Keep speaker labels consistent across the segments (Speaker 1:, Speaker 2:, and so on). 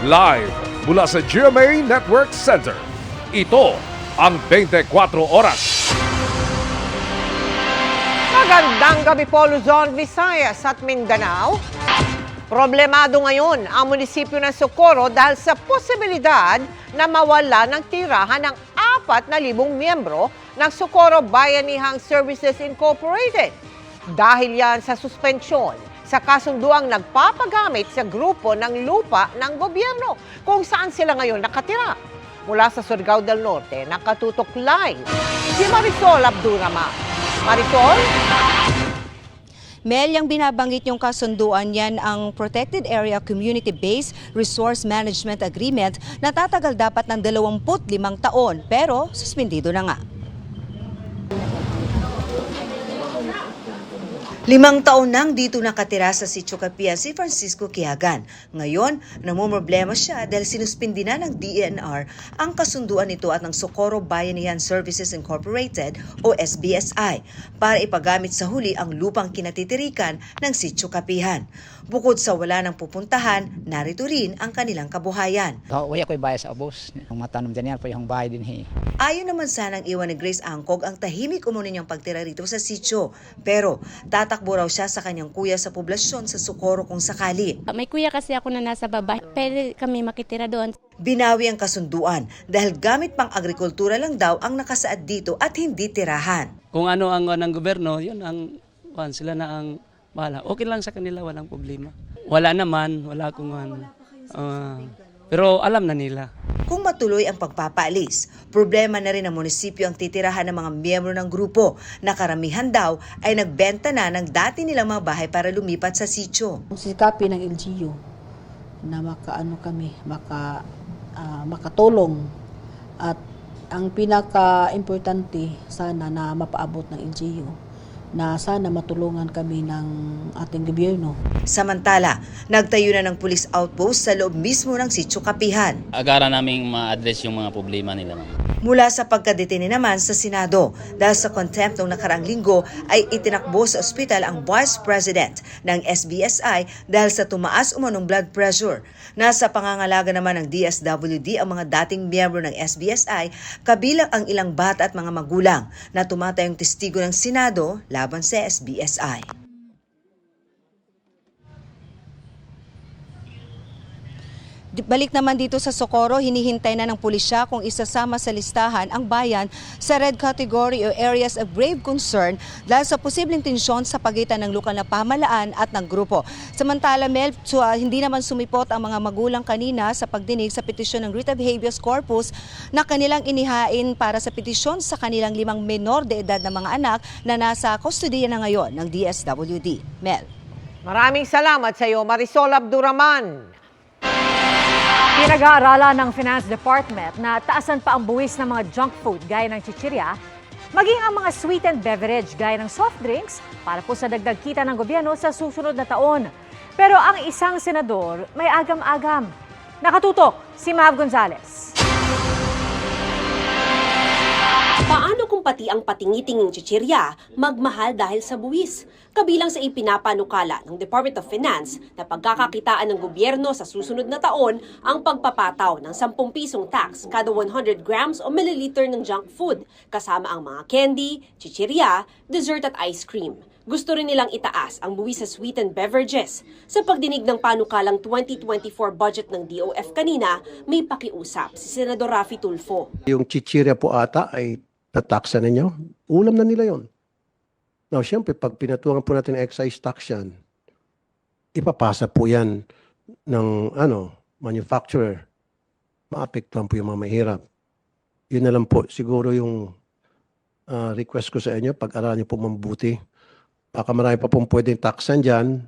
Speaker 1: Live mula sa GMA Network Center. Ito ang 24 Oras.
Speaker 2: Magandang gabi po, Luzon, Visayas at Mindanao. Problemado ngayon ang munisipyo ng Socorro dahil sa posibilidad na mawala ng tirahan ng 4,000 miyembro ng Socorro Bayanihang Services Incorporated. Dahil yan sa suspensyon sa kasunduang nagpapagamit sa grupo ng lupa ng gobyerno kung saan sila ngayon nakatira. Mula sa Surigao del Norte, nakatutok live si Marisol Abdurama. Marisol?
Speaker 3: Mel, yung binabanggit yung kasunduan yan ang Protected Area Community-Based Resource Management Agreement na tatagal dapat ng 25 taon pero suspendido na nga. 5 taon nang dito nakatira sa Sitio Capian si Francisco Quiagan. Ngayon, namumroblema siya dahil sinuspindi na ng DENR ang kasunduan nito at ng Socorro Bayanihan Services Incorporated o SBSI para ipagamit sa huli ang lupang kinatitirikan ng Sitio Capihan. Bukod sa wala ng pupuntahan, narito rin ang kanilang kabuhayan.
Speaker 4: Uy, ako'y bahay sa abos. Ang matanong dyan yan po yung bahay din.
Speaker 3: Ayon naman sanang iwan ni Grace Angkog ang tahimik umano niyang pagtira rito sa sitio. Pero tatakbo raw siya sa kanyang kuya sa poblasyon sa Socorro kung sakali.
Speaker 5: May kuya kasi ako na nasa baba, pwede kami makitira doon.
Speaker 3: Binawi ang kasunduan dahil gamit pang agrikultura lang daw ang nakasaad dito at hindi tirahan.
Speaker 6: Kung ano ang ng gobyerno, yun ang sila na ang bahala. Okay lang sa kanila, walang problema. Wala naman, wala akong pero alam na nila.
Speaker 3: Kung matuloy ang pagpapaalis, problema na rin ang munisipyo ang titirahan ng mga miyembro ng grupo na karamihan daw ay nagbenta na ng dati nilang mga bahay para lumipat sa sitio.
Speaker 7: Sikapin ng LGU na makatulong at ang pinaka-importante sana na mapaabot ng LGU na sana matulungan kami ng ating gobyerno.
Speaker 3: Samantala, nagtayo na ng police outpost sa loob mismo ng Sitio Capihan.
Speaker 8: Agaran naming ma-address yung mga problema nila.
Speaker 3: Mula sa pagkadetine naman sa Senado, dahil sa contempt noong nakaraang linggo ay itinakbo sa ospital ang Vice President ng SBSI dahil sa tumaas umanong blood pressure. Nasa pangangalaga naman ng DSWD ang mga dating miyembro ng SBSI, kabilang ang ilang bata at mga magulang na tumatayong testigo ng Senado laban sa SBSI. Balik naman dito sa Socorro, hinihintay na ng pulisya kung isasama sa listahan ang bayan sa red category o areas of grave concern dahil sa posibleng tensyon sa pagitan ng lokal na pamahalaan at ng grupo. Samantala, Mel, hindi naman sumipot ang mga magulang kanina sa pagdinig sa petisyon ng writ of habeas corpus na kanilang inihain para sa petisyon sa kanilang 5 menor de edad na mga anak na nasa kustodiya na ngayon ng DSWD. Mel.
Speaker 2: Maraming salamat sa iyo, Marisol Abduraman.
Speaker 9: Pinag-aaralan ng Finance Department na taasan pa ang buwis ng mga junk food gaya ng chichirya, maging ang mga sweetened beverage gaya ng soft drinks para po sa dagdag kita ng gobyerno sa susunod na taon. Pero ang isang senador may agam-agam. Nakatutok si Mav Gonzalez.
Speaker 10: Paano kung pati ang patingitinging chichirya magmahal dahil sa buwis? Kabilang sa ipinapanukala ng Department of Finance na pagkakakitaan ng gobyerno sa susunod na taon ang pagpapataw ng 10 pisong tax kada 100 grams o milliliter ng junk food, kasama ang mga candy, chichirya, dessert at ice cream. Gusto rin nilang itaas ang buwis sa sweetened beverages. Sa pagdinig ng panukalang 2024 budget ng DOF kanina, may pakiusap si Senador Raffy Tulfo.
Speaker 11: Yung chichirya po ata ay tataksa ninyo. Ulam na nila yon. Now, siyempre, pag pinatuangan po natin excise tax yan, ipapasa po yan ng manufacturer. Maapektuhan po yung mga mahirap. Yun na lang po siguro yung request ko sa inyo, pag-aralan niyo po mabuti. Baka marami pa pong pwedeng taksan dyan.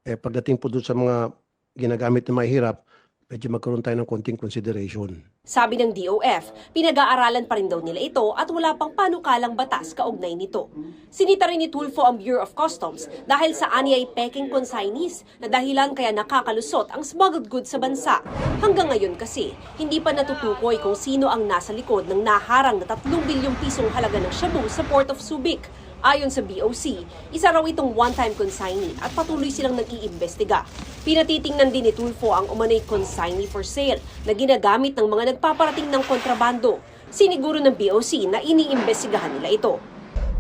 Speaker 11: Pagdating po doon sa mga ginagamit na mahirap, medyo magkaroon tayo ng konting consideration.
Speaker 10: Sabi ng DOF, pinag-aaralan pa rin daw nila ito at wala pang panukalang batas kaugnay nito. Sinita rin ni Tulfo ang Bureau of Customs dahil sa anyay peking consignees na dahilan kaya nakakalusot ang smuggled goods sa bansa. Hanggang ngayon kasi, hindi pa natutukoy kung sino ang nasa likod ng naharang na 3 bilyong pisong halaga ng shabu sa Port of Subic. Ayon sa BOC, isa raw itong one-time consignee at patuloy silang nag-iimbestiga. Pinatitingnan din ni Tulfo ang umano'y consignee for sale na ginagamit ng mga nagpaparating ng kontrabando. Siniguro ng BOC na iniimbestigahan nila ito.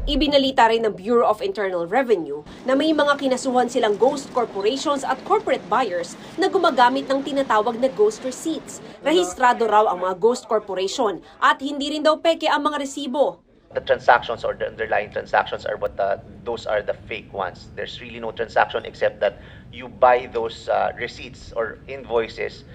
Speaker 10: Ibinalita rin ng Bureau of Internal Revenue na may mga kinasuhan silang ghost corporations at corporate buyers na gumagamit ng tinatawag na ghost receipts. Rehistrado raw ang mga ghost corporation at hindi rin daw peke ang mga resibo.
Speaker 12: The transactions or the underlying transactions are those are the fake ones. There's really no transaction except that you buy those receipts or invoices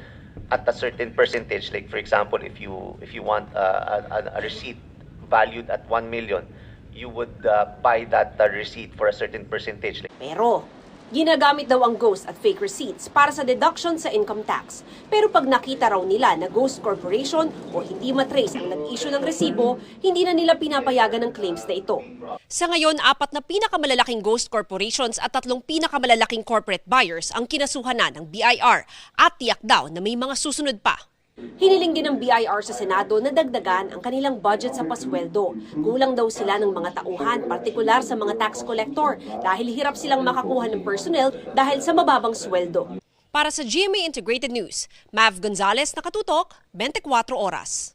Speaker 12: at a certain percentage. Like for example, if you want a receipt valued at 1 million, you would buy that receipt for a certain percentage.
Speaker 10: Pero ginagamit daw ang ghost at fake receipts para sa deduction sa income tax. Pero pag nakita raw nila na ghost corporation o hindi matrace ang nag-issue ng resibo, hindi na nila pinapayagan ng claims na ito. Sa ngayon, 4 na pinakamalalaking ghost corporations at 3 pinakamalalaking corporate buyers ang kinasuhan na ng BIR at tiyak daw na may mga susunod pa. Hiniling din ng BIR sa Senado na dagdagan ang kanilang budget sa pasweldo. Kulang daw sila ng mga tauhan, partikular sa mga tax collector, dahil hirap silang makakuha ng personnel dahil sa mababang sweldo. Para sa GMA Integrated News, Mav Gonzalez, nakatutok, 24 oras.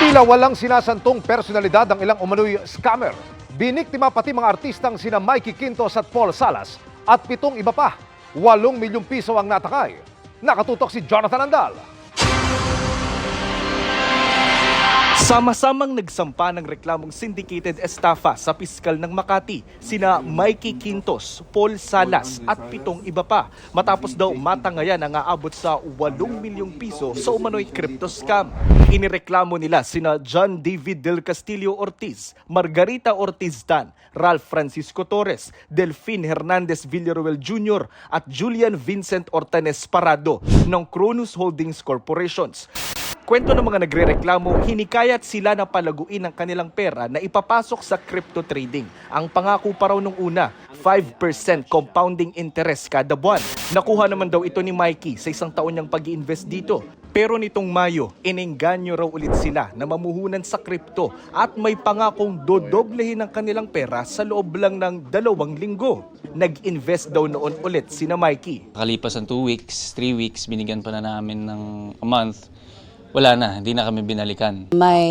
Speaker 1: Tila walang sinasantong personalidad ang ilang umano'y scammer. Biniktima pati mga artistang sina Mikey Quintos at Paul Salas at 7 iba pa. 8 milyong piso ang natakay. Nakatutok si Jonathan Andal.
Speaker 13: Sama-samang nagsampa ng reklamong syndicated estafa sa piskal ng Makati sina Mikey Quintos, Paul Salas at 7 iba pa matapos daw matangayan ang aabot sa 8 milyong piso sa umano'y crypto scam. Inireklamo nila sina John David Del Castillo Ortiz, Margarita Ortiz Dan, Ralph Francisco Torres, Delphine Hernandez Villaruel Jr. at Julian Vincent Ortanes Parado ng Cronus Holdings Corporations. Kwento ng mga nagrereklamo, hinikayat sila na palaguin ang kanilang pera na ipapasok sa crypto trading. Ang pangako pa raw nung una, 5% compounding interest kada buwan. Nakuha naman daw ito ni Mikey sa 1 taon niyang pag-i-invest dito. Pero nitong Mayo, inengganyo raw ulit sila na mamuhunan sa crypto at may pangakong dodoblehin ang kanilang pera sa loob lang ng 2 linggo. Nag-invest daw noon ulit sina Mikey.
Speaker 8: Kalipas ng 2 weeks, 3 weeks, binigyan pa na namin ng a month. Wala na, hindi na kami binalikan.
Speaker 14: My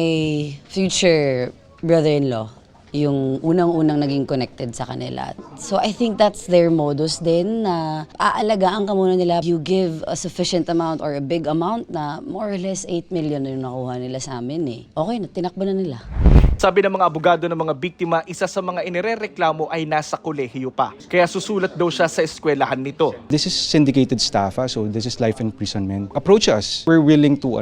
Speaker 14: future brother-in-law, yung unang-unang naging connected sa kanila. So I think that's their modus din na aalagaan ka muna nila. You give a sufficient amount or a big amount na more or less 8 million na yung nakuha nila sa amin eh. Okay na, tinakbo na nila.
Speaker 13: Sabi ng mga abogado ng mga biktima, isa sa mga inirereklamo ay nasa kolehiyo pa. Kaya susulat daw siya sa eskwelahan nito.
Speaker 15: This is syndicated staff, so this is life imprisonment. Approach us. We're willing to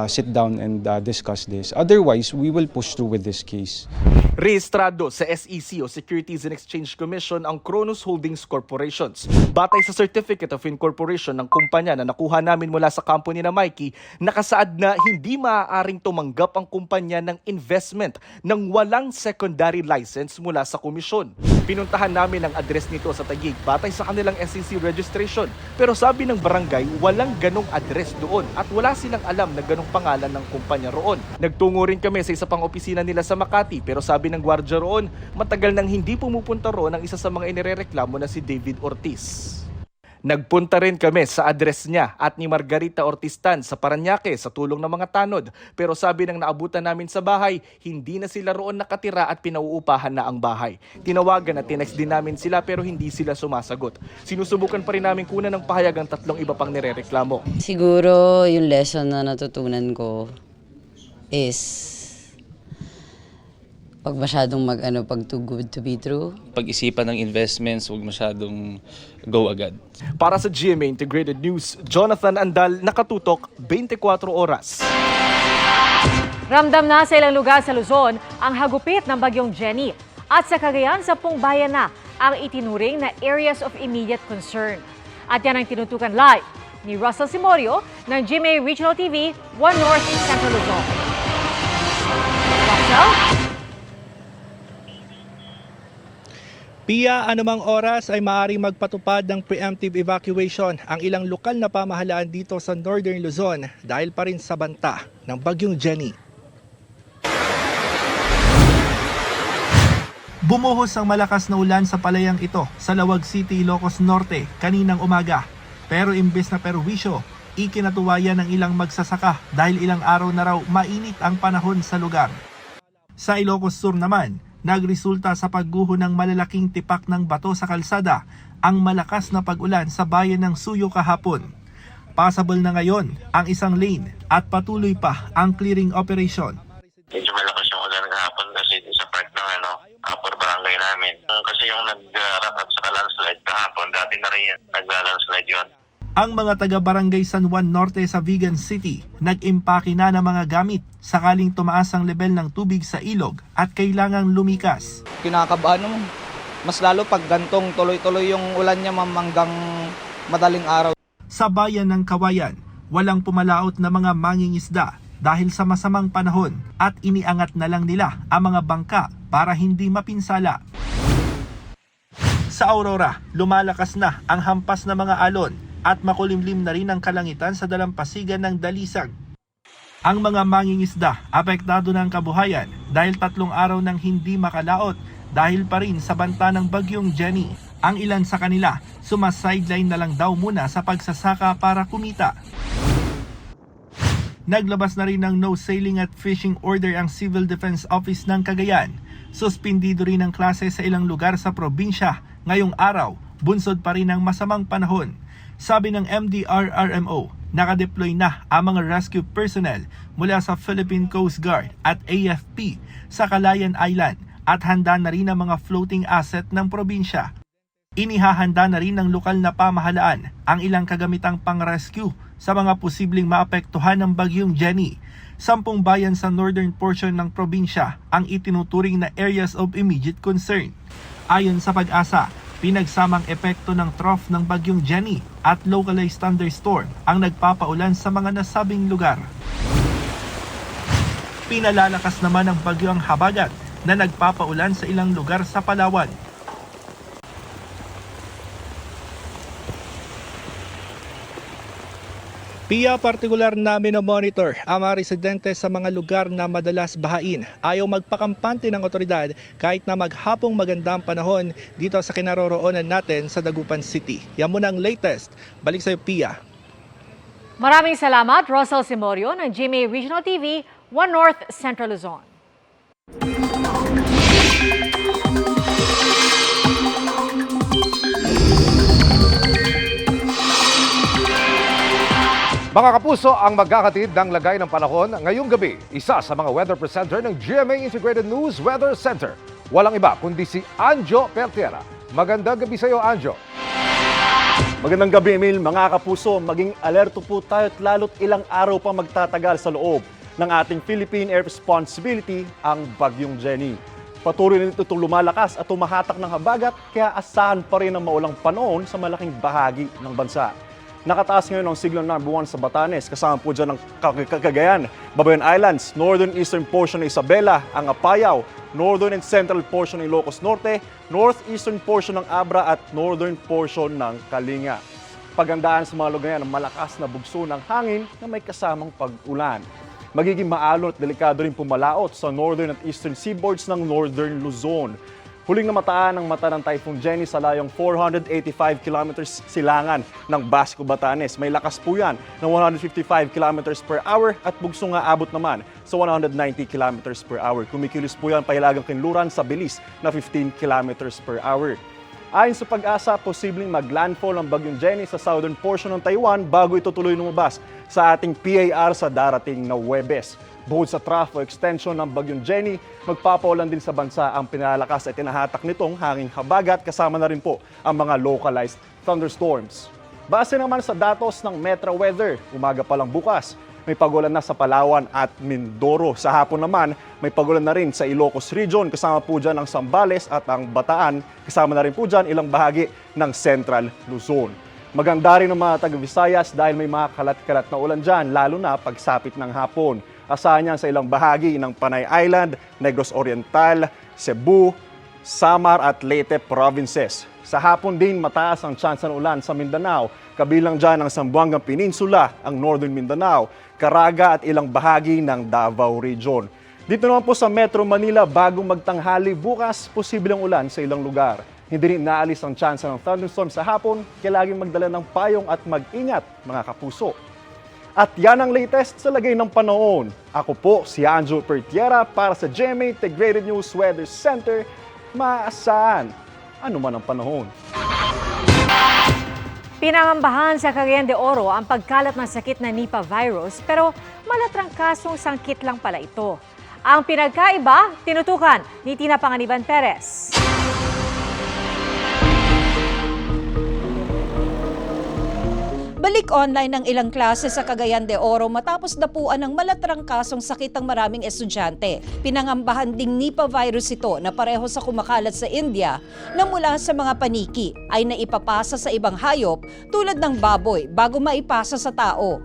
Speaker 15: sit down and discuss this. Otherwise, we will push through with this case.
Speaker 13: Rehistrado sa SEC o Securities and Exchange Commission ang Cronus Holdings Corporations. Batay sa Certificate of Incorporation ng kumpanya na nakuha namin mula sa company na Mikey, nakasaad na hindi maaaring tumanggap ang kumpanya ng investment ng walang secondary license mula sa komisyon. Pinuntahan namin ang address nito sa Taguig batay sa kanilang SEC registration. Pero sabi ng barangay, walang ganong address doon at wala silang alam na ganong pangalan ng kumpanya roon. Nagtungo rin kami sa isa pang opisina nila sa Makati pero sabi ng gwardiya roon, matagal nang hindi pumupunta roon ang isa sa mga inirereklamo na si David Ortiz. Nagpunta rin kami sa address niya at ni Margarita Ortiz Tan sa Parañaque sa tulong ng mga tanod. Pero sabi ng naabutan namin sa bahay, hindi na sila roon nakatira at pinauupahan na ang bahay. Tinawagan at tinext din namin sila pero hindi sila sumasagot. Sinusubukan pa rin namin kunan ng pahayag ang 3 iba pang nirereklamo.
Speaker 14: Siguro yung lesson na natutunan ko is pag masyadong pag too good to be true.
Speaker 8: Pag-isipan ng investments, huwag masyadong go agad.
Speaker 13: Para sa GMA Integrated News, Jonathan Andal, nakatutok 24 oras.
Speaker 9: Ramdam na sa ilang lugar sa Luzon ang hagupit ng bagyong Jenny. At sa Cagayan, 10 bayan na ang itinuring na areas of immediate concern. At yan ang tinutukan live ni Russell Simorio ng GMA Regional TV, 1 North in Central Luzon. Russell?
Speaker 16: Pia, anumang oras ay maaaring magpatupad ng preemptive evacuation ang ilang lokal na pamahalaan dito sa Northern Luzon dahil pa rin sa banta ng bagyong Jenny. Bumuhos ang malakas na ulan sa palayang ito sa Lawag City, Ilocos Norte kaninang umaga. Pero imbes na perwisyo, ikinatuwayan ng ilang magsasaka dahil ilang araw na raw mainit ang panahon sa lugar. Sa Ilocos Sur naman, nagresulta sa pagguho ng malalaking tipak ng bato sa kalsada ang malakas na pag-ulan sa bayan ng Suyo kahapon. Passable na ngayon ang isang lane at patuloy pa ang clearing operation.
Speaker 17: Medyo malakas yung ulan kahapon kasi sa part ng upper barangay namin. Kasi yung nag-rock at saka landslide kahapon, dati na rin nag-landslide yun.
Speaker 16: Ang mga taga-barangay San Juan Norte sa Vigan City nag-impake na ng mga gamit sakaling tumaas ang level ng tubig sa ilog at kailangang lumikas.
Speaker 18: Kinakabahan naman. Mas lalo pag gantong tuloy-tuloy yung ulan niya hanggang madaling araw.
Speaker 16: Sa bayan ng Kawayan, walang pumalaot na mga mangingisda dahil sa masamang panahon at iniangat na lang nila ang mga bangka para hindi mapinsala. Sa Aurora, lumalakas na ang hampas na mga alon at makulimlim na rin ang kalangitan sa dalampasigan ng Dalisag. Ang mga mangingisda apektado ng kabuhayan dahil 3 araw nang hindi makalaot dahil pa rin sa banta ng bagyong Jenny. Ang ilan sa kanila sumasideline na lang daw muna sa pagsasaka para kumita. Naglabas na rin ng no sailing at fishing order ang Civil Defense Office ng Cagayan. Suspindido rin ang klase sa ilang lugar sa probinsya. Ngayong araw, bunsod pa rin ang masamang panahon. Sabi ng MDRRMO, nakadeploy na ang mga rescue personnel mula sa Philippine Coast Guard at AFP sa Calayan Island at handa na rin ang mga floating asset ng probinsya. Inihahanda na rin ng lokal na pamahalaan ang ilang kagamitang pang-rescue sa mga posibleng maapektuhan ng bagyong Jenny. 10 bayan sa northern portion ng probinsya ang itinuturing na areas of immediate concern. Ayon sa Pag-asa, pinagsamang epekto ng trough ng bagyong Jenny at localized thunderstorm ang nagpapaulan sa mga nasabing lugar. Pinalalakas naman ng bagyo ang habagat na nagpapaulan sa ilang lugar sa Palawan. Pia, partikular na minomonitor ang mga residente sa mga lugar na madalas bahain. Ayaw magpakampante ng otoridad kahit na maghapong magandang panahon dito sa kinaroroonan natin sa Dagupan City. Yan muna ang latest. Balik sa iyo, Pia.
Speaker 9: Maraming salamat, Russell Simorio ng GMA Regional TV, 1 North Central Luzon.
Speaker 1: Mga kapuso, ang magkakatid ng lagay ng panahon ngayong gabi, isa sa mga weather presenter ng GMA Integrated News Weather Center. Walang iba kundi si Anjo Pertiera. Magandang gabi sa iyo, Anjo.
Speaker 19: Magandang gabi, Emil. Mga kapuso, maging alerto po tayo at lalo't ilang araw pa magtatagal sa loob ng ating Philippine Air Responsibility ang Bagyong Jenny. Patuloy na itong lumalakas at tumahatak ng habagat kaya asahan pa rin ang maulang panahon sa malaking bahagi ng bansa. Nakataas ngayon ang signal number 1 sa Batanes, kasama po dyan ang Cagayan, Babayan Islands, northern eastern portion ng Isabela, ang Apayao, northern and central portion ng Ilocos Norte, northeastern portion ng Abra at northern portion ng Kalinga. Pagandaan sa mga lugar yan ang malakas na bugso ng hangin na may kasamang pag-ulan. Magiging maalon at delikado rin pumalaot sa northern at eastern seaboards ng northern Luzon. Huling namataan ng mata ng Typhoon Jenny sa layong 485 kilometers silangan ng Basco, Batanes. May lakas po yan ng 155 kilometers per hour at bugso nga abot naman sa 190 kilometers per hour. Kumikilos po yan pahilagang kinluran sa bilis na 15 kilometers per hour. Ayon sa Pag-asa, posibleng maglandfall ang Bagyong Jenny sa southern portion ng Taiwan bago ito tuloy lumabas sa ating PAR sa darating na Huwebes. Bukod sa trough o extension ng Bagyong Jenny, magpapaulan din sa bansa ang pinalakas at tinahatak nitong hanging habagat kasama na rin po ang mga localized thunderstorms. Base naman sa datos ng Metro Weather, umaga pa lang bukas, may pagulan na sa Palawan at Mindoro. Sa hapon naman, may pagulan na rin sa Ilocos Region, kasama po dyan ang Zambales at ang Bataan, kasama na rin po dyan ilang bahagi ng Central Luzon. Maganda rin ang mga taga-Visayas dahil may mga kalat-kalat na ulan dyan, lalo na pagsapit ng hapon. Asahan niyan sa ilang bahagi ng Panay Island, Negros Oriental, Cebu, Samar at Leyte provinces. Sa hapon din, mataas ang tsansa ng ulan sa Mindanao, kabilang dyan ang Zamboanga Peninsula, ang Northern Mindanao, Caraga at ilang bahagi ng Davao Region. Dito naman po sa Metro Manila, bagong magtanghali bukas, posibleng ulan sa ilang lugar. Hindi rin naalis ang tsansa ng thunderstorm sa hapon, kaya laging magdala ng payong at mag-ingat, mga kapuso. At yan ang latest sa lagay ng panahon. Ako po si Anjo Pertiera para sa GMA Integrated News Weather Center. Maasahan ano man ang panahon.
Speaker 9: Pinangambahan sa Cagayan de Oro ang pagkalat ng sakit na Nipah virus pero malatrangkasong sangkit lang pala ito. Ang pinagkaiba, tinutukan ni Tina Panganiban Perez.
Speaker 3: Balik online ng ilang klase sa Cagayan de Oro matapos dapuan ng malatrangkasong sakit ang maraming estudyante. Pinangambahan ding Nipah virus ito na pareho sa kumakalat sa India na mula sa mga paniki ay naipapasa sa ibang hayop tulad ng baboy bago maipasa sa tao.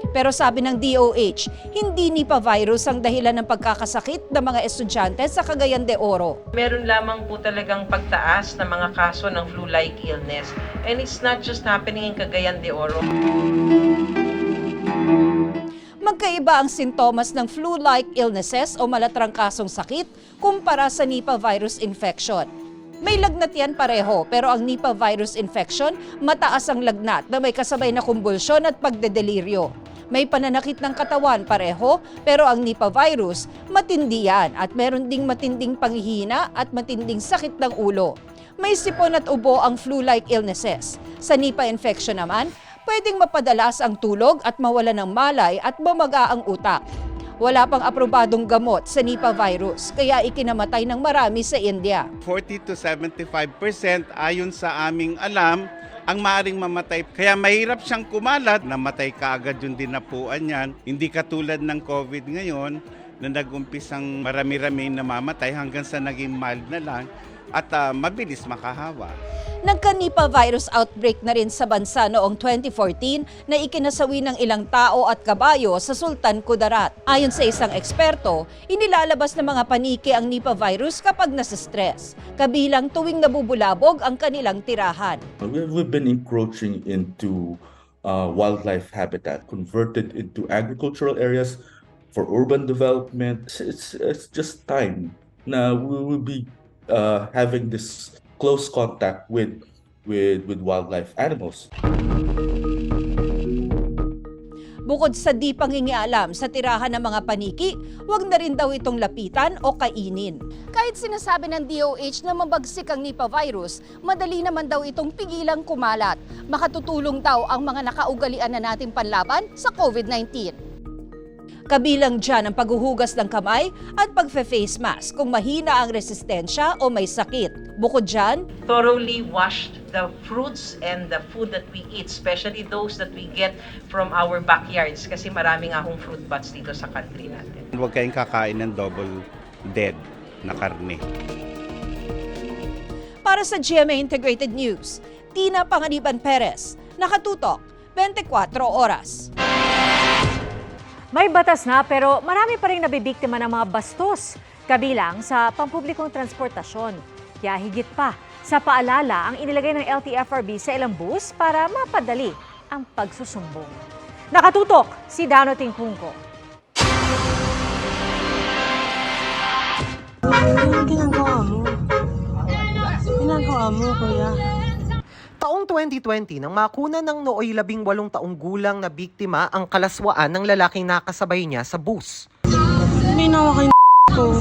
Speaker 3: Pero sabi ng DOH, hindi Nipah virus ang dahilan ng pagkakasakit ng mga estudyante sa Cagayan de Oro.
Speaker 20: Meron lamang po talagang pagtaas ng mga kaso ng flu-like illness. And it's not just happening in Cagayan de Oro.
Speaker 3: Magkaiba ang sintomas ng flu-like illnesses o malatrangkasong sakit kumpara sa Nipah virus infection. May lagnat yan pareho, pero ang Nipah virus infection, mataas ang lagnat na may kasabay na kumbulsyon at pagdedeliryo. May pananakit ng katawan pareho, pero ang Nipah virus, matindi yan at meron ding matinding panghihina at matinding sakit ng ulo. May sipon at ubo ang flu-like illnesses. Sa Nipah infection naman, pwedeng mapadalas ang tulog at mawala ng malay at bumaga ang utak. Wala pang aprobadong gamot sa Nipah virus, kaya ikinamatay ng marami sa India.
Speaker 21: 40 to 75% ayon sa aming alam, ang maaaring mamatay. Kaya mahirap siyang kumalat, namatay kaagad yung dinapuan niyan. Hindi katulad ng COVID ngayon na nag-umpisang marami-rami namamatay hanggang sa naging mild na lang at mabilis makahawa.
Speaker 3: Nagka-Nipah virus outbreak na rin sa bansa noong 2014 na ikinasawi ng ilang tao at kabayo sa Sultan Kudarat. Ayon sa isang eksperto, inilalabas ng mga paniki ang Nipah virus kapag nasa-stress, kabilang tuwing nabubulabog ang kanilang tirahan.
Speaker 22: We've been encroaching into wildlife habitat, converted into agricultural areas for urban development. It's just time na we will be having this close contact with wildlife animals.
Speaker 3: Bukod sa di pangingialam sa tirahan ng mga paniki, huwag na rin daw itong lapitan o kainin. Kahit sinasabi ng DOH na mabagsik ang Nipah virus, madali naman daw itong pigilang kumalat. Makatutulong daw ang mga nakaugalian na nating panlaban sa COVID-19. Kabilang dyan ang paghuhugas ng kamay at pagfe-face mask kung mahina ang resistensya o may sakit. Bukod dyan,
Speaker 20: Thoroughly washed the fruits and the food that we eat, especially those that we get from our backyards kasi maraming akong fruit bats dito sa country natin.
Speaker 21: Huwag kayong kakain ng double dead na karne.
Speaker 3: Para sa GMA Integrated News, Tina Panganiban Perez, nakatutok 24 oras.
Speaker 9: May batas na pero marami pa rin nabibiktima ng mga bastos, kabilang sa pampublikong transportasyon. Kaya higit pa, sa paalala ang inilagay ng LTFRB sa ilang bus para mapadali ang pagsusumbong. Nakatutok si Dano Tingkungko.
Speaker 23: Ginagawa mo, kuya. Taong 2020, nang makuna ng nooy 18 taong gulang na biktima ang kalaswaan ng lalaking nakasabay niya sa bus. Binawa kayo ko.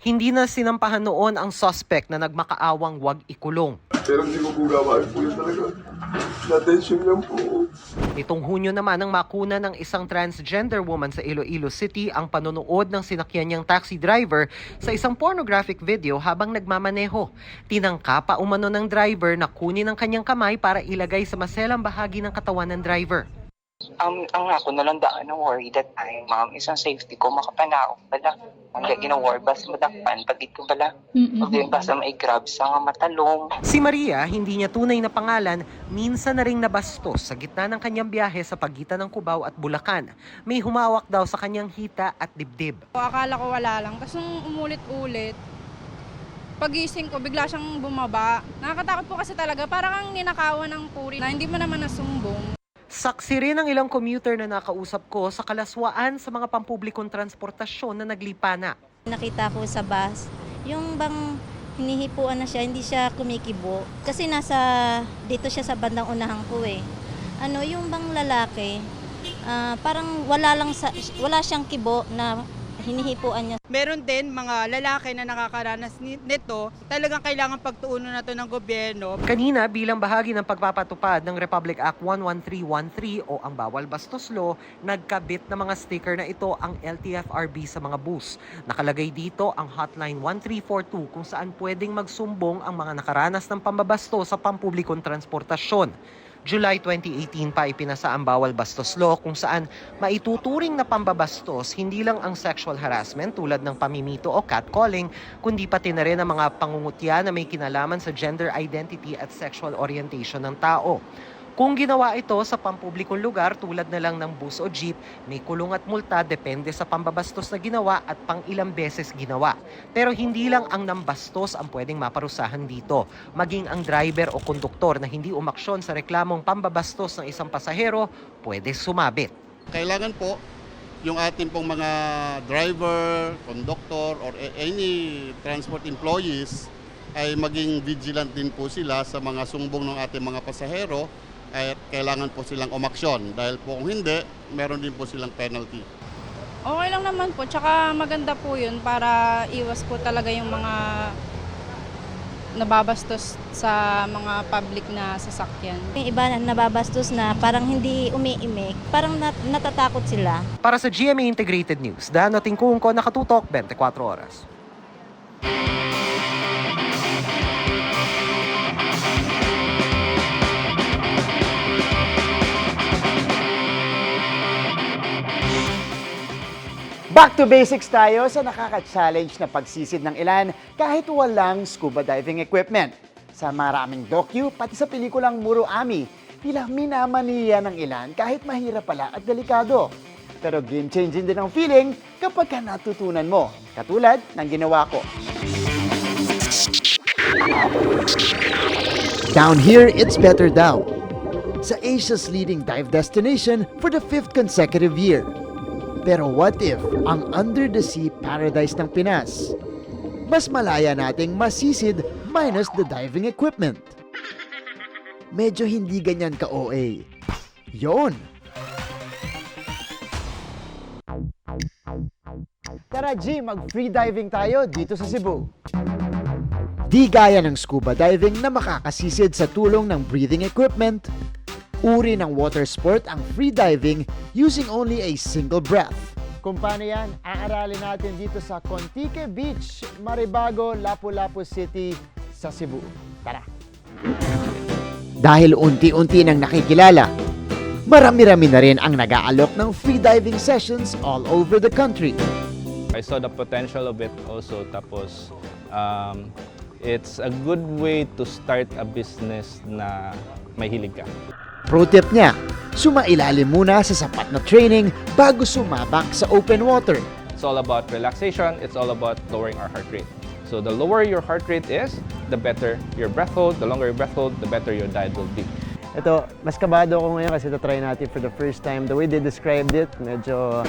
Speaker 23: Hindi na sinampahan noon ang suspect na nagmakaawang wag ikulong.
Speaker 24: Pero hindi ko gawin po yun talaga. Na-tension lang po.
Speaker 23: Nitong Hunyo naman ang makuna ng isang transgender woman sa Iloilo City ang panonood ng sinakyan niyang taxi driver sa isang pornographic video habang nagmamaneho. Tinangka pa umano ng driver na kunin ang kanyang kamay para ilagay sa maselang bahagi ng katawan ng driver.
Speaker 25: Ang ako nalandaan ng worry that time, ma'am, isang safety ko, makapanaok pala. Ang gina-worry, basta madakpan, pag ito pala, basta may grab sa matalong.
Speaker 23: Si Maria, hindi niya tunay na pangalan, minsan na ring nabastos sa gitna ng kanyang biyahe sa pagitan ng Cubao at Bulacan. May humawak daw sa kanyang hita at dibdib.
Speaker 26: Akala ko wala lang, tapos nung umulit-ulit, pagising ko, bigla siyang bumaba. Nakakatakot po kasi talaga, parang ang ninakawan ng puri na hindi mo naman nasumbong.
Speaker 23: Saksi rin ang ilang commuter na nakausap ko sa kalaswaan sa mga pampublikong transportasyon na naglipa na.
Speaker 2: Nakita ko sa bus, yung bang hinihipuan na siya, hindi siya kumikibo. Kasi dito siya sa bandang unahan ko eh. Yung bang lalaki, parang wala siyang kibo na hinihipuan niya.
Speaker 4: Meron din mga lalaki na nakakaranas nito, talagang kailangan pagtuunan na to ng gobyerno.
Speaker 23: Kanina, bilang bahagi ng pagpapatupad ng Republic Act 11313 o ang Bawal Bastos Law, nagkabit na mga sticker na ito ang LTFRB sa mga bus. Nakalagay dito ang hotline 1342 kung saan pwedeng magsumbong ang mga nakaranas ng pambabasto sa pampublikong transportasyon. July 2018 pa ipinasa ang Bawal Bastos Law kung saan maituturing na pambabastos hindi lang ang sexual harassment tulad ng pamimito o catcalling, kundi pati na rin ang mga pangungutya na may kinalaman sa gender identity at sexual orientation ng tao. Kung ginawa ito sa pampublikong lugar tulad na lang ng bus o jeep, may kulong at multa depende sa pambabastos na ginawa at pang ilang beses ginawa. Pero hindi lang ang nambastos ang pwedeng maparusahan dito. Maging ang driver o konduktor na hindi umaksyon sa reklamong pambabastos ng isang pasahero, pwede sumabit.
Speaker 5: Kailangan po yung ating pong mga driver, conductor, or any transport employees ay maging vigilant din po sila sa mga sumbong ng ating mga pasahero. Ay kailangan po silang umaksyon dahil po kung hindi, meron din po silang penalty.
Speaker 26: Okay lang naman po, tsaka maganda po yun para iwas po talaga yung mga nababastos sa mga public na sasakyan.
Speaker 2: Yung iba na nababastos na parang hindi umiimik, parang natatakot sila.
Speaker 23: Para sa GMA Integrated News, Dano Tingkungko, nakatutok 24 oras.
Speaker 6: Back to basics tayo sa nakaka-challenge na pagsisid ng ilan kahit walang scuba diving equipment. Sa maraming docu, pati sa pelikulang Muroami, tila minamaniya ng ilan kahit mahirap pala at delikado. Pero game-changing din ang feeling kapag natutunan mo, katulad ng ginawa ko. Down here, it's better down. Sa Asia's leading dive destination for the 5th consecutive year. Pero what if ang under-the-sea paradise ng Pinas? Mas malaya nating masisid minus the diving equipment. Medyo hindi ganyan ka-OA. Yon! Tara G, mag-free diving tayo dito sa Cebu. Di gaya ng scuba diving na makakasisid sa tulong ng breathing equipment, uri ng water sport ang free diving using only a single breath. Kung paano yan, aaralin natin dito sa Contique Beach, Maribago, Lapu-Lapu City sa Cebu. Tara! Dahil unti-unti nang nakikilala, marami-rami na rin ang nag-aalok ng free diving sessions all over the country.
Speaker 7: I saw the potential of it also, tapos it's a good way to start a business na may hilig ka.
Speaker 6: Pro tip niya, sumailalim muna sa sapat na training bago sumabak sa open water.
Speaker 7: It's all about relaxation, it's all about lowering our heart rate. So the lower your heart rate is, the better your breath hold, the longer your breath hold, the better your dive will be.
Speaker 6: Ito, mas kabado ako ngayon kasi try natin for the first time. The way they described it, medyo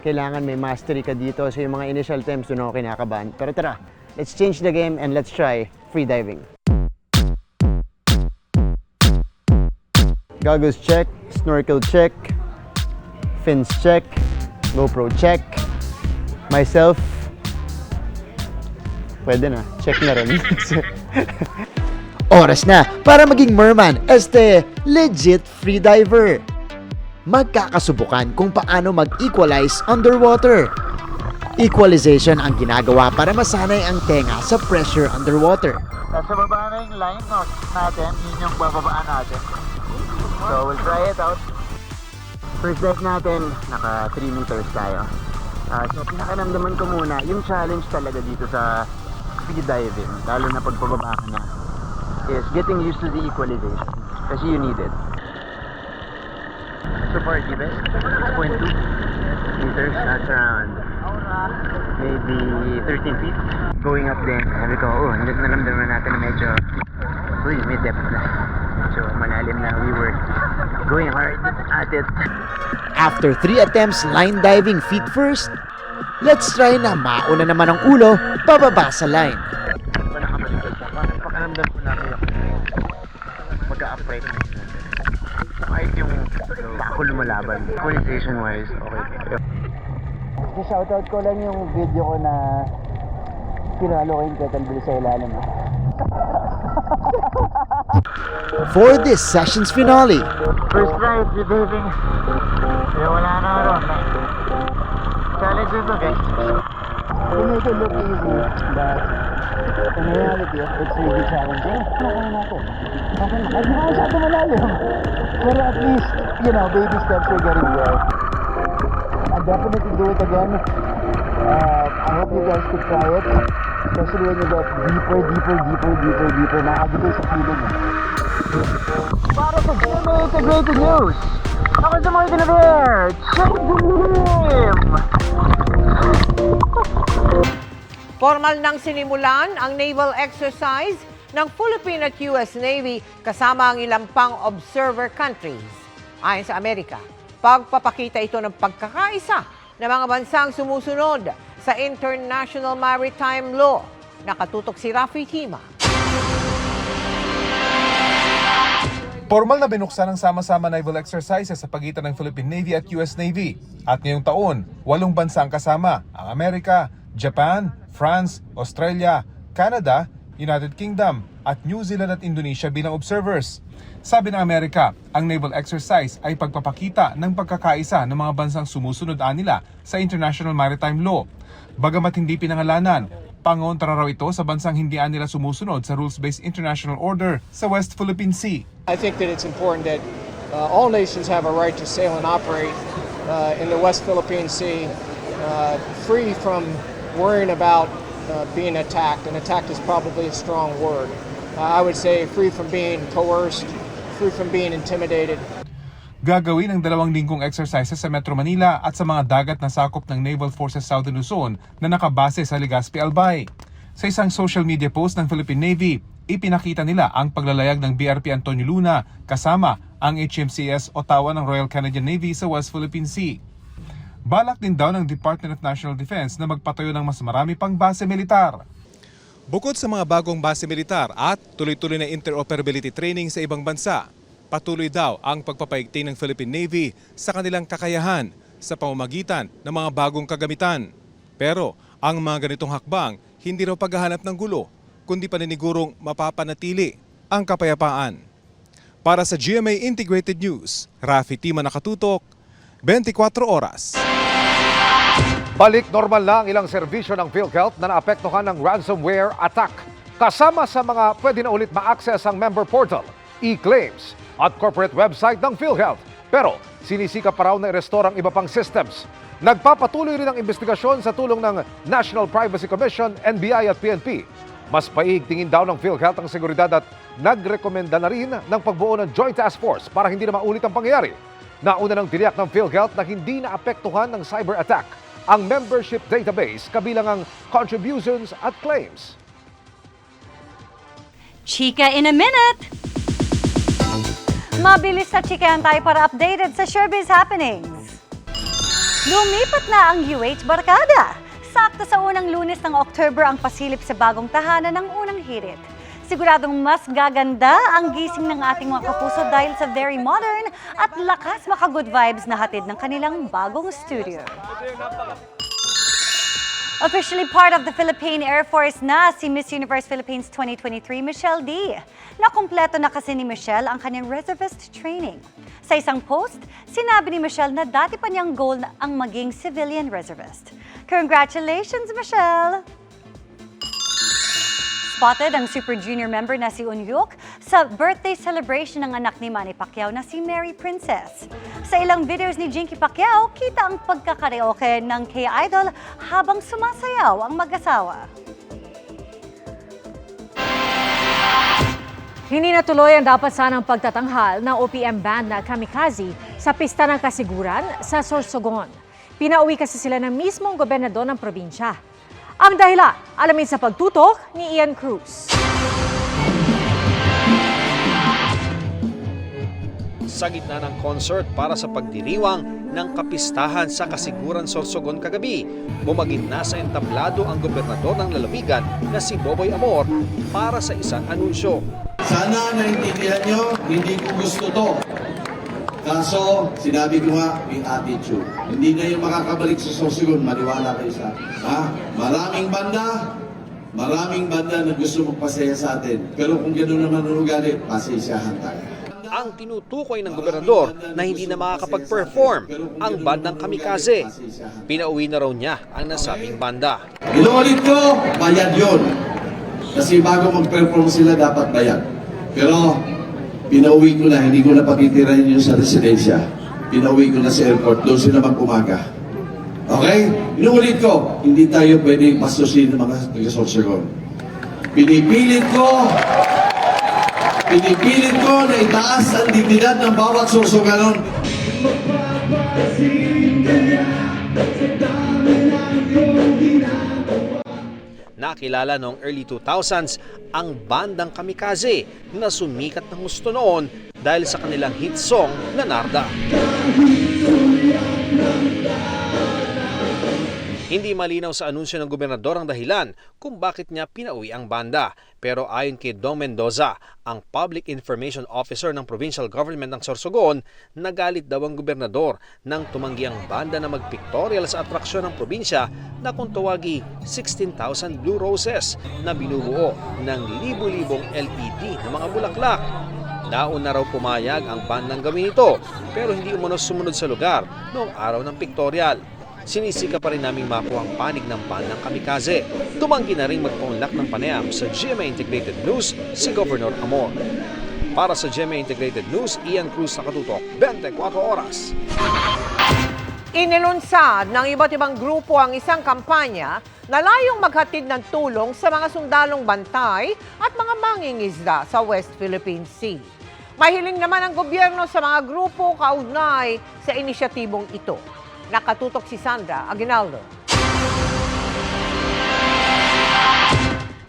Speaker 6: kailangan may mastery ka dito. So yung mga initial attempts, doon ako kinakabahan. Pero tara, let's change the game and let's try free diving. Goggles check, snorkel check, fins check, GoPro check, myself, pwede na, check na rin. Oras na para maging merman as the legit freediver. Magkakasubukan kung paano mag-equalize underwater. Equalization ang ginagawa para masanay ang tenga sa pressure underwater. Nasa baba na yung line natin, yun yung bababaan natin. So we'll try it out. First dive natin, naka 3 meters tayo. So pinakanamdaman ko muna, yung challenge talaga dito sa free diving, lalo na pagpababa ka na, is getting used to the equalization. Kasi you need it. So far, Gibe, 2.2 meters, that's around maybe 13 feet. Going up din, sabi ko, naramdaman natin na medyo, may depth na. So malalim na, we were
Speaker 8: Going hard at it.
Speaker 6: After 3 attempts line diving feet first, let's try na mauna naman ang ulo pababa sa line.
Speaker 8: Pakiramdam ko namin mag-a-upright na sila. Kahit yung bako lumalaban, coordination-wise, okay.
Speaker 10: Shoutout ko lang yung video ko na pinalo ko yung kettlebell sa ilalim.
Speaker 6: For this session's finale,
Speaker 8: First try, free diving. Kaya wala na challenge ito, guys.
Speaker 10: They make it look easy, but in reality, it's really challenging. Kaya natin. Okay, hindi ko masyado malalim. Pero at least, baby steps are getting there. I'll definitely do it again. I hope you guys could try it. Especially when you get deeper. Makakabigay sa feeling. Para sa GMA Integrated News, ako sa mga Bear, check the name!
Speaker 11: Formal nang sinimulan ang naval exercise ng Philippine at US Navy kasama ang ilang pang observer countries. Ayon sa Amerika, pagpapakita ito ng pagkakaisa ng mga bansang sumusunod sa International Maritime Law. Nakatutok si Rafi Tima.
Speaker 16: Formal na binuksan ang sama-sama naval exercises sa pagitan ng Philippine Navy at US Navy. At ngayong taon, 8 bansang kasama, ang Amerika, Japan, France, Australia, Canada, United Kingdom, at New Zealand at Indonesia bilang observers. Sabi ng Amerika, ang naval exercise ay pagpapakita ng pagkakaisa ng mga bansang sumusunod nila sa International Maritime Law. Bagamat hindi pinangalanan, pangontra raw ito sa bansang hindi nila sumusunod sa rules-based international order sa West Philippine Sea.
Speaker 12: I think that it's important that all nations have a right to sail and operate in the West Philippine Sea, free from worrying about being attacked. And attacked is probably a strong word. I would say free from being coerced, free from being intimidated.
Speaker 16: Gagawin ang 2 linggong exercises sa Metro Manila at sa mga dagat na sakop ng Naval Forces Southern Luzon na nakabase sa Legazpi, Albay. Sa isang social media post ng Philippine Navy, ipinakita nila ang paglalayag ng BRP Antonio Luna kasama ang HMCS Ottawa ng Royal Canadian Navy sa West Philippine Sea. Balak din daw ng Department of National Defense na magpatayo ng mas marami pang base militar. Bukod sa mga bagong base militar at tuloy-tuloy na interoperability training sa ibang bansa, patuloy daw ang pagpapaigting ng Philippine Navy sa kanilang kakayahan sa pamamagitan ng mga bagong kagamitan. Pero ang mga ganitong hakbang hindi raw paghahanap ng gulo, kundi paninigurong mapapanatili ang kapayapaan. Para sa GMA Integrated News, Rafi Tima nakatutok, 24 oras.
Speaker 1: Balik normal na ang ilang serbisyo ng PhilHealth na naapektuhan ng ransomware attack. Kasama sa mga pwede na ulit ma-access ang member portal, e-claims at corporate website ng PhilHealth. Pero sinisika pa raw na i-restore ang iba pang systems. Nagpapatuloy rin ang investigasyon sa tulong ng National Privacy Commission, NBI at PNP. Mas paigtingin daw ng PhilHealth ang seguridad at nagrekomenda na rin ng pagbuo ng Joint Task Force para hindi na maulit ang pangyayari. Nauna ng tiniyak ng PhilHealth na hindi naapektuhan ng cyber attack ang membership database kabilang ang contributions at claims.
Speaker 14: Chika in a minute! Mabilis na chikahan tayo para updated sa showbiz happenings. Lumipat na ang UH Barkada. Sakto sa unang Lunes ng October ang pasilip sa bagong tahanan ng unang hirit. Siguradong mas gaganda ang gising ng ating mga kapuso dahil sa very modern at lakas maka-good vibes na hatid ng kanilang bagong studio. Officially part of the Philippine Air Force na si Miss Universe Philippines 2023 Michelle D. Nakumpleto na kasi ni Michelle ang kanyang reservist training. Sa isang post, sinabi ni Michelle na dati pa niyang goal na ang maging civilian reservist. Congratulations, Michelle! Spotted ang Super Junior member na si Unyuk sa birthday celebration ng anak ni Manny Pacquiao na si Mary Princess. Sa ilang videos ni Jinky Pacquiao, kita ang pagkakaraoke ng K-Idol habang sumasayaw ang mag-asawa.
Speaker 9: Hindi natuloy ang dapat sanang pagtatanghal ng OPM band na Kamikaze sa pista ng kasiguran sa Sorsogon. Pinauwi kasi sila ng mismong gobernador ng probinsya. Ang dahilan, alamin sa pagtutok ni Ian Cruz.
Speaker 13: Sa gitna ng concert para sa pagdiriwang ng kapistahan sa Kasiguran, Sorsogon kagabi, bumagitna sa entablado ang gobernador ng lalawigan na si Boboy Amor para sa isang anunsyo.
Speaker 15: Sana naintindihan nyo, hindi ko gusto to. Kaso, sinabi ko nga, may attitude. Hindi na yung makakabalik sa Sorsogon, maniwala kayo sa akin. Maraming banda na gusto magpasaya sa atin. Pero kung gano'n naman ang ugali, pasaysahan tayo.
Speaker 13: Ang tinutukoy ng gobernador na hindi na makakapag-perform ang bandang Kamikaze. Pinauwi na raw niya ang nasabing banda.
Speaker 15: Inuulit ko, bayad yun. Kasi bago mag-perform sila, dapat bayad. Pero pinauwi ko na, hindi ko na pagtitirahin yun sa residensya. Pinauwi ko na sa airport, doon sila mag-umaga. Okay? Inuulit ko, hindi tayo pwedeng pastusin ng mga taga-Sorsogon. Pinipilit ko na itaas ang dignidad ng bawat Sorsoganon.
Speaker 13: Nakilala noong early 2000s ang bandang Kamikaze na sumikat ng gusto noon dahil sa kanilang hit song na Narda. Hindi malinaw sa anunsyo ng gobernador ang dahilan kung bakit niya pinauwi ang banda. Pero ayon kay Dong Mendoza, ang Public Information Officer ng Provincial Government ng Sorsogon, nagalit daw ang gobernador nang tumanggi ang banda na magpictorial sa atraksyon ng probinsya na kung tawagi 16,000 Blue Roses na binubuo ng libu-libong LED na mga bulaklak. Nauna na raw pumayag ang bandang gawin ito pero hindi umano sumunod sa lugar noong araw ng pictorial. Sinisika pa rin naming makuha ang panig ng bandang Kamikaze. Tumanggi na rin magpaunlak ng panayam sa GMA Integrated News si Governor Amor. Para sa GMA Integrated News, Ian Cruz nakatutok, 24 oras.
Speaker 11: Inilunsad ng iba't ibang grupo ang isang kampanya na layong maghatid ng tulong sa mga sundalong bantay at mga mangingisda sa West Philippine Sea. Mahiling naman ang gobyerno sa mga grupo kaugnay sa inisyatibong ito. Nakatutok si Sandra Aguinaldo.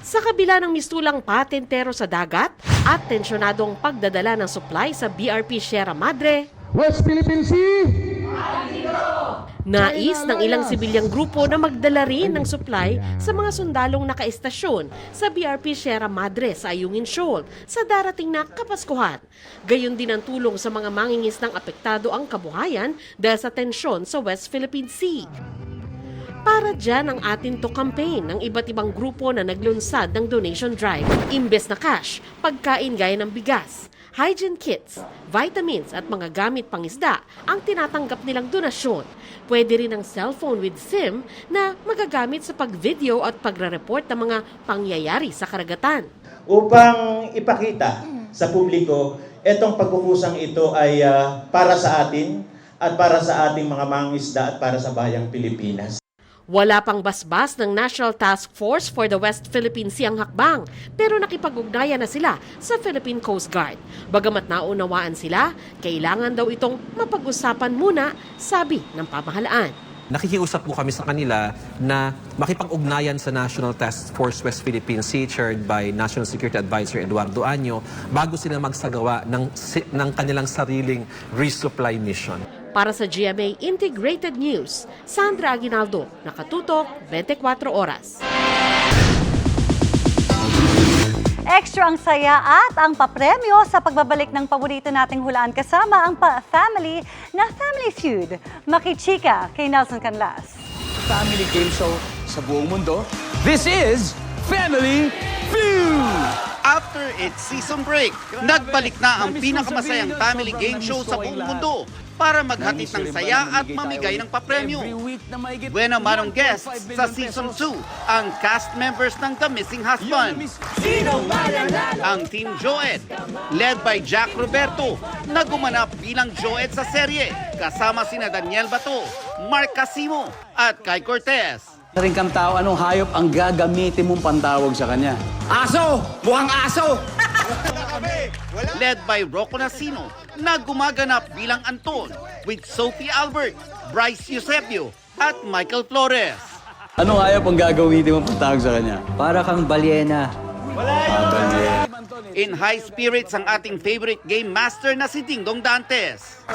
Speaker 17: Sa kabila ng mistulang patentero sa dagat at tensyonadong pagdadala ng supply sa BRP Sierra Madre,
Speaker 10: West Philippine Sea!
Speaker 17: nais ng ilang sibilyang grupo na magdala rin ng supply sa mga sundalong nakaestasyon sa BRP Sierra Madre sa Ayungin Shoal sa darating na Kapaskuhan. Gayon din ang tulong sa mga mangingisdang apektado ang kabuhayan dahil sa tensyon sa West Philippine Sea. Para dyan ang Atin To campaign ng iba't ibang grupo na naglunsad ng donation drive. Imbes na cash, pagkain gaya ng bigas, hygiene kits, vitamins at mga gamit pangisda ang tinatanggap nilang donasyon. Pwede rin ang cellphone with SIM na magagamit sa pag-video at pagre-report ng mga pangyayari sa karagatan.
Speaker 18: Upang ipakita sa publiko, itong pagkukusang ito ay para sa atin at para sa ating mga mangingisda at para sa bayang Pilipinas.
Speaker 17: Wala pang basbas ng National Task Force for the West Philippine Sea ang hakbang, pero nakipag-ugnayan na sila sa Philippine Coast Guard. Bagamat naunawaan sila, kailangan daw itong mapag-usapan muna, sabi ng pamahalaan.
Speaker 19: Nakikiusap po kami sa kanila na makipag-ugnayan sa National Task Force West Philippine Sea chaired by National Security Advisor Eduardo Año bago sila magsagawa ng kanilang sariling resupply mission.
Speaker 17: Para sa GMA Integrated News, Sandra Aguinaldo, nakatutok 24 oras.
Speaker 14: Extra ang saya at ang papremyo sa pagbabalik ng paborito nating hulaan kasama ang family na Family Feud. Makichika kay Nelson Canlas.
Speaker 22: Family game show sa buong mundo. This is Family Feud!
Speaker 27: After its season break, nagbalik na ang pinakamasayang family game show sa buong mundo para maghatid ng saya at mamigay ng papremyo. Buena manong guests sa Season 2, ang cast members ng The Missing Husband. Ang Team Joed, led by Jack Roberto, na gumanap bilang Joed sa serye, kasama sina Daniel Bato, Mark Casimo at Kai Cortez.
Speaker 22: Rin kang tao, anong hayop ang gagamitin mong pantawag sa kanya? Aso! Mukhang aso!
Speaker 27: Led by Rocco Nasino, na gumaganap bilang Anton, with Sophie Albert, Bryce Eusebio, at Michael Flores.
Speaker 22: Anong hayop ang gagamitin mong pantawag sa kanya?
Speaker 28: Para kang balyena.
Speaker 27: In high spirits ang ating favorite game master na si Dingdong Dantes.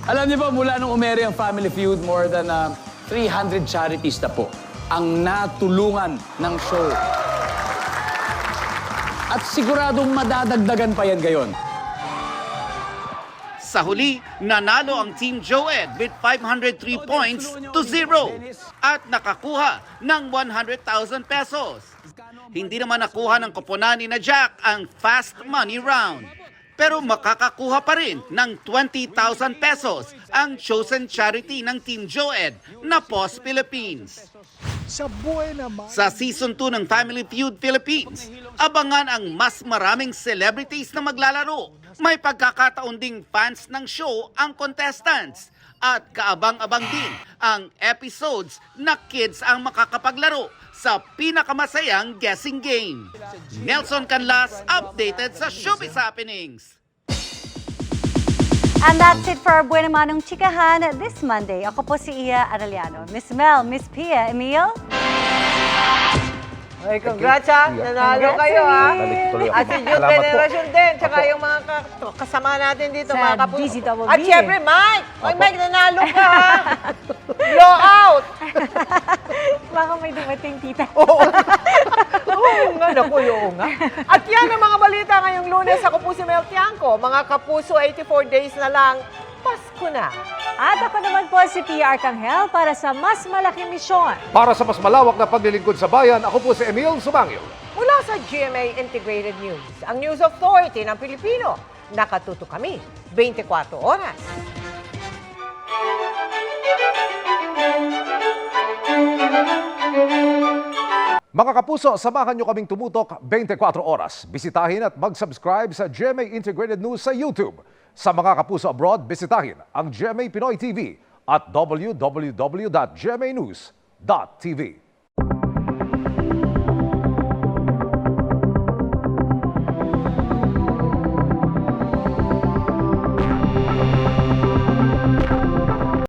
Speaker 22: Alam niyo ba, mula nung umere ang Family Feud, more than 300 charities na po ang natulungan ng show. At siguradong madadagdagan pa yan gayon.
Speaker 27: Sa huli, nanalo ang Team Joed with 503 points to 0 at nakakuha ng 100,000 pesos. Hindi naman nakuha ng koponan ni na Jack ang fast money round. Pero makakakuha pa rin ng 20,000 pesos ang chosen charity ng Team Joed na POS Philippines. Sa Season 2 ng Family Feud Philippines, abangan ang mas maraming celebrities na maglalaro. May pagkakataon ding fans ng show ang contestants. At kaabang-abang din ang episodes na kids ang makakapaglaro sa pinakamasayang guessing game. Nelson Canlas, updated sa Showbiz Happenings.
Speaker 14: And that's it for our Buena Manong Chikahan this Monday. Ako po si Iya Arellano. Miss Mel, Miss Pia, Emil?
Speaker 11: Ay, congrats ha. Nanalo kayo ha. At si Jude Generation din. Tsaka yung mga kasama natin dito,
Speaker 9: Sa
Speaker 11: mga kapuso.
Speaker 9: DZWB.
Speaker 11: At syempre, Mike. Oy, Mike, nanalo ka ha. Blow out.
Speaker 9: Baka may dumating, tita.
Speaker 11: Oo nga, naku, oo nga. At yan ang mga balita ngayong Lunes. Ako po si Mel Tiangco. Mga kapuso, 84 days na lang. Pasko na.
Speaker 9: At ako naman po si Pia Arcangel para sa mas malaking misyon.
Speaker 1: Para sa mas malawak na paglilingkod sa bayan, ako po si Emil Sumangil.
Speaker 11: Mula sa GMA Integrated News, ang News Authority ng Pilipino. Nakatuto kami 24 oras.
Speaker 1: Mga kapuso, samahan nyo kaming tumutok 24 oras. Bisitahin at mag-subscribe sa GMA Integrated News sa YouTube. Sa mga kapuso abroad, bisitahin ang GMA Pinoy TV at www.gmanews.tv.